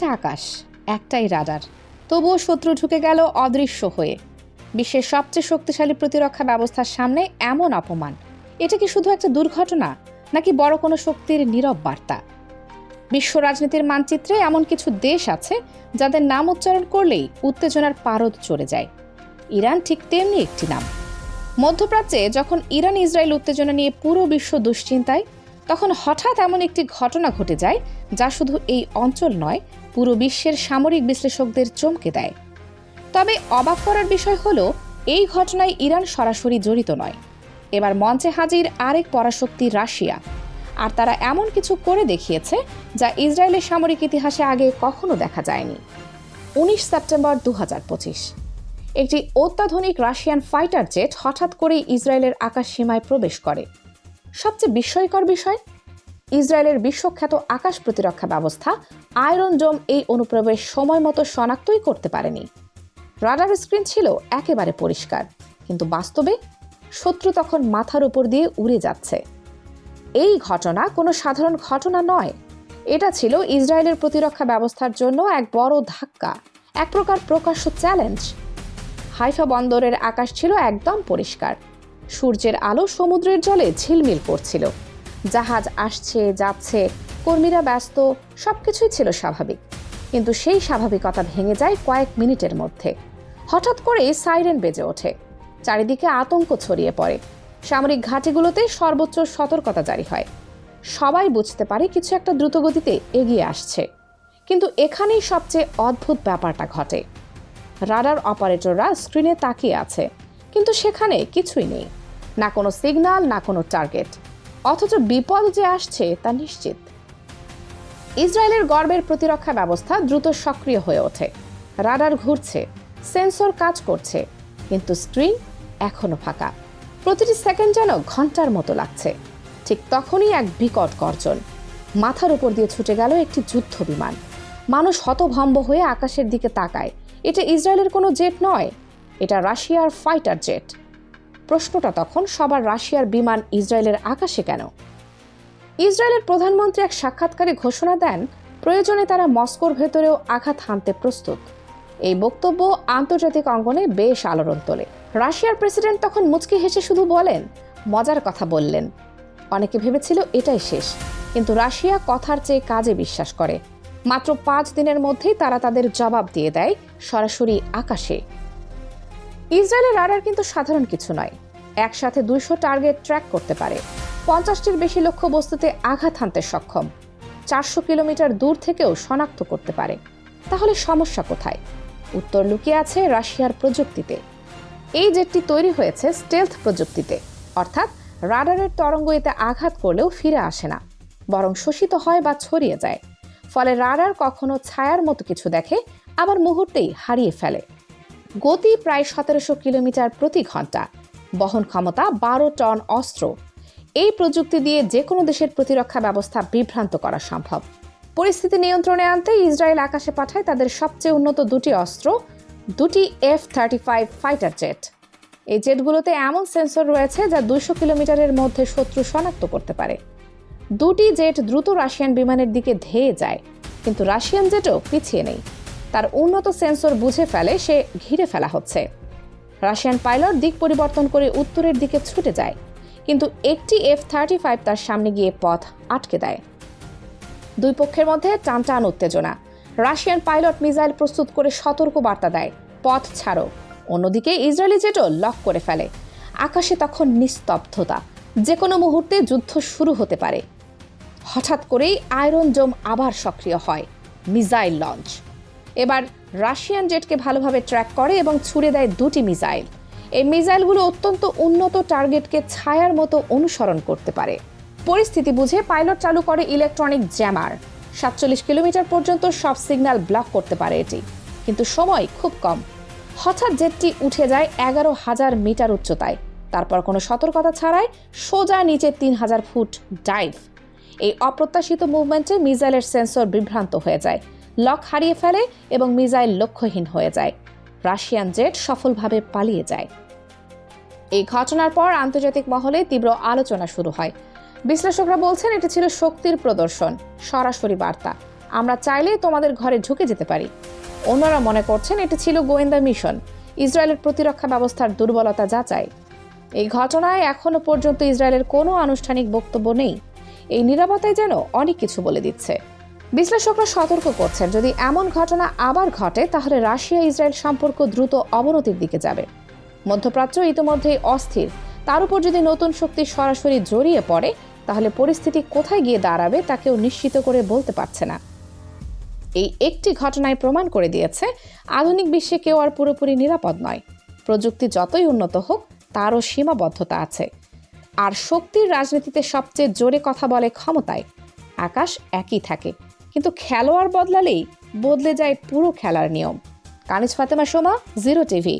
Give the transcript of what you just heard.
একটা আকাশ, একটাই রাডার, তবুও শত্রু ঢুকে গেল অদৃশ্য হয়ে। বিশ্বের সবচেয়ে শক্তিশালী প্রতিরক্ষা ব্যবস্থার সামনে এমন অপমান, এটা কি শুধু একটা দুর্ঘটনা নাকি বড় কোনো শক্তির নীরব বার্তা? বিশ্ব রাজনীতির মানচিত্রে এমন কিছু দেশ আছে যাদের নাম উচ্চারণ করলেই উত্তেজনার পারদ চড়ে যায়। ইরান ঠিক তেমনি একটি নাম। মধ্যপ্রাচ্যে যখন ইরান ইসরায়েল উত্তেজনা নিয়ে পুরো বিশ্ব দুশ্চিন্তায়, তখন হঠাৎ এমন একটি ঘটনা ঘটে যায় যা শুধু এই অঞ্চল নয়, পুরো বিশ্বের সামরিক বিশ্লেষকদের চমকে দেয়। তবে অবাক করার বিষয় হলো, এই ঘটনায় ইরান সরাসরি জড়িত নয়। এবার মঞ্চে হাজির আরেক পরাশক্তি রাশিয়া, আর তারা এমন কিছু করে দেখিয়েছে যা ইসরায়েলের সামরিক ইতিহাসে আগে কখনো দেখা যায়নি। 19 সেপ্টেম্বর 2025 একটি অত্যাধুনিক রাশিয়ান ফাইটার জেট হঠাৎ করেই ইসরায়েলের আকাশ সীমায় প্রবেশ করে। সবচেয়ে বিস্ময়কর বিষয়, ইসরায়েলের বিশ্বখ্যাত আকাশ প্রতিরক্ষা ব্যবস্থা আয়রন ডোম এই অনুপ্রবেশ সময় মতো শনাক্তই করতে পারেনি। রাডার স্ক্রিন ছিল একেবারে পরিষ্কার, কিন্তু বাস্তবে শত্রু তখন মাথার উপর দিয়ে উড়ে যাচ্ছে। এই ঘটনা কোনো সাধারণ ঘটনা নয়, এটা ছিল ইসরায়েলের প্রতিরক্ষা ব্যবস্থার জন্য এক বড় ধাক্কা, এক প্রকার প্রকাশ্য চ্যালেঞ্জ। হাইফা বন্দরের আকাশ ছিল একদম পরিষ্কার, সূর্যের আলো সমুদ্রের জলে ঝিলমিল করছিল, জাহাজ আসছে যাচ্ছে, কর্মীরা ব্যস্ত, সবকিছুই ছিল স্বাভাবিক। কিন্তু সেই স্বাভাবিকতা ভেঙে যায় কয়েক মিনিটের মধ্যে। হঠাৎ করেই সাইরেন বেজে ওঠে, চারিদিকে আতঙ্ক ছড়িয়ে পড়ে, সামরিক ঘাঁটিগুলোতে সর্বোচ্চ সতর্কতা জারি হয়। সবাই বুঝতে পারে কিছু একটা দ্রুতগতিতে এগিয়ে আসছে। কিন্তু এখানেই সবচেয়ে অদ্ভুত ব্যাপারটা ঘটে। রাডার অপারেটররা স্ক্রিনে তাকিয়ে আছে, কিন্তু সেখানে কিছুই নেই, না কোনো সিগন্যাল, না কোনো টার্গেট। অথচ বিপদ যে আসছে তা নিশ্চিত। ইসরায়েলের গর্বের প্রতিরক্ষা ব্যবস্থা দ্রুত সক্রিয় হয়ে ওঠে। রাডার ঘুরছে, সেন্সর কাজ করছে, কিন্তু স্ক্রিন এখনো ফাঁকা। প্রতিটি সেকেন্ড যেন ঘন্টার মতো লাগছে। ঠিক তখনই এক বিকট গর্জন, মাথার উপর দিয়ে ছুটে গেল একটি যুদ্ধ বিমান। মানুষ হতভম্ব হয়ে আকাশের দিকে তাকায়। এটা ইসরায়েলের কোনো জেট নয়, এটা রাশিয়ার ফাইটার জেট। প্রশ্নটা তখন সবার, রাশিয়ার বিমান ইসরায়েলের আকাশে কেন? ইসরায়েলের প্রধানমন্ত্রী এক সাক্ষাৎকারে ঘোষণা দেন, প্রয়োজনে তারা মস্কোর ভেতরেও আঘাত হানতে প্রস্তুত। এই বক্তব্য আন্তর্জাতিক অঙ্গনে বেশ আলোড়ন তোলে। রাশিয়ার প্রেসিডেন্ট তখন মুচকি হেসে শুধু বলেন, মজার কথা বললেন। অনেকে ভেবেছিল এটাই শেষ, কিন্তু রাশিয়া কথার চেয়ে কাজে বিশ্বাস করে। মাত্র 5 দিনের মধ্যেই তারা তাদের জবাব দিয়ে দেয় সরাসরি আকাশে। ইসরায়েলের রাডার কিন্তু সাধারণ কিছু নয়, একসাথে 200 টার্গেট ট্র্যাক করতে পারে, 50টির বেশি লক্ষ্য বস্তুতে আঘাত হানতে সক্ষম, 400 কিলোমিটার দূর থেকেও শনাক্ত করতে পারে। তাহলে সমস্যা কোথায়? উত্তর লুকিয়ে আছে রাশিয়ার প্রযুক্তিতে। এই জেটটি তৈরি হয়েছে স্টেলথ প্রযুক্তিতে, অর্থাৎ রাডারের তরঙ্গ এতে আঘাত করলেও ফিরে আসে না, বরং শোষিত হয় বা ছড়িয়ে যায়। ফলে রাডার কখনো ছায়ার মতো কিছু দেখে, আবার মুহূর্তেই হারিয়ে ফেলে। গতি প্রায় 1700 কিলোমিটার প্রতি ঘন্টা, বহন ক্ষমতা 12 টন অস্ত্র। এই প্রযুক্তি দিয়ে যে কোনো দেশের প্রতিরক্ষা ব্যবস্থা বিভ্রান্ত করা সম্ভব। পরিস্থিতি নিয়ন্ত্রণে আনতে ইসরায়েল আকাশে পাঠায় তাদের সবচেয়ে উন্নত 2টি অস্ত্র, 2টি F-35 ফাইটার জেট। এই জেটগুলোতে এমন সেন্সর রয়েছে যা 200 কিলোমিটারের মধ্যে শত্রু শনাক্ত করতে পারে। 2টি জেট দ্রুত রাশিয়ান বিমানের দিকে ধেয়ে যায়, কিন্তু রাশিয়ান জেটও পিছিয়ে নেই। তার উন্নত সেন্সর বুঝে ফেলে সে ঘিরে ফেলা হচ্ছে। রাশিয়ান পাইলট দিক পরিবর্তন করে উত্তরের দিকে ছুটে যায়, কিন্তু একটি F-35 তার সামনে গিয়ে পথ আটকে দেয়। দুই পক্ষের মধ্যে টানটান উত্তেজনা। রাশিয়ান পাইলট মিসাইল প্রস্তুত করে সতর্ক বার্তা দেয়, পথ ছাড়ো। অন্যদিকে ইসরায়েলি জেটও লক করে ফেলে। আকাশে তখন নিস্তব্ধতা, যে কোনো মুহূর্তে যুদ্ধ শুরু হতে পারে। হঠাৎ করেই আয়রন ডোম আবার সক্রিয় হয়, মিসাইল লঞ্চ। এবার রাশিয়ান জেটকে ভালোভাবে ট্র্যাক করে এবং ছুড়ে দেয় 2টি মিসাইল। এই মিসাইলগুলো অত্যন্ত উন্নত টার্গেটকে ছায়ার মতো অনুসরণ করতে পারে। পরিস্থিতি বুঝে পাইলট চালু করে ইলেকট্রনিক জ্যামার। 47 কিলোমিটার পর্যন্ত সব সিগন্যাল ব্লক করতে পারে এটি, কিন্তু সময় খুব কম। হঠাৎ জেটটি উঠে যায় 11,000 মিটার উচ্চতায়, তারপর কোনো সতর্কতা ছাড়াই সোজা নিচে 3000 ফুট ডাইভ। এই অপ্রত্যাশিত মুভমেন্টে মিসাইলের সেন্সর বিভ্রান্ত হয়ে যায়, লক হারিয়ে ফেলে এবং মিসাইল লক্ষ্যহীন হয়ে যায়। রাশিয়ান জেট সফলভাবে পালিয়ে যায়। এই ঘটনার পর আন্তর্জাতিক মহলে তীব্র আলোচনা শুরু হয়। বিশ্লেষকরা বলছেন এটি ছিল শক্তির প্রদর্শন, সরাসরি বার্তা। আমরা চাইলেই তোমাদের ঘরে ঢুকে যেতে পারি। অন্যরা মনে করছেন এটি ছিল গোয়েন্দা মিশন, ইসরায়েলের প্রতিরক্ষা ব্যবস্থার দুর্বলতা যাচাই। এই ঘটনায় এখনো পর্যন্ত ইসরায়েলের কোনো আনুষ্ঠানিক বক্তব্য নেই। এই নীরবতাই যেন অনেক কিছু বলে দিচ্ছে। বিশ্লেষকরা সতর্ক করছেন, যদি এমন ঘটনা আবার ঘটে তাহলে রাশিয়া ইসরায়েল সম্পর্ক দ্রুত অবনতির দিকে যাবে। মধ্যপ্রাচ্য ইতিমধ্যেই অস্থির, তার উপর যদি নতুন শক্তি সরাসরি জড়িয়ে পড়ে তাহলে পরিস্থিতি কোথায় গিয়ে দাঁড়াবে তা কেউ নিশ্চিত করে বলতে পারছে না। এই একটি ঘটনায় প্রমাণ করে দিয়েছে আধুনিক বিশ্বে কেউ আর পুরোপুরি নিরাপদ নয়। প্রযুক্তি যতই উন্নত হোক তারও সীমাবদ্ধতা আছে। আর শক্তির রাজনীতিতে সবচেয়ে জোরে কথা বলে ক্ষমতায়। আকাশ একই থাকে, কিন্তু খেলোয়াড় বদলালেই বদলে যায় পুরো খেলার নিয়ম। কানিজ ফাতেমা, সোমা, 0 টিভি।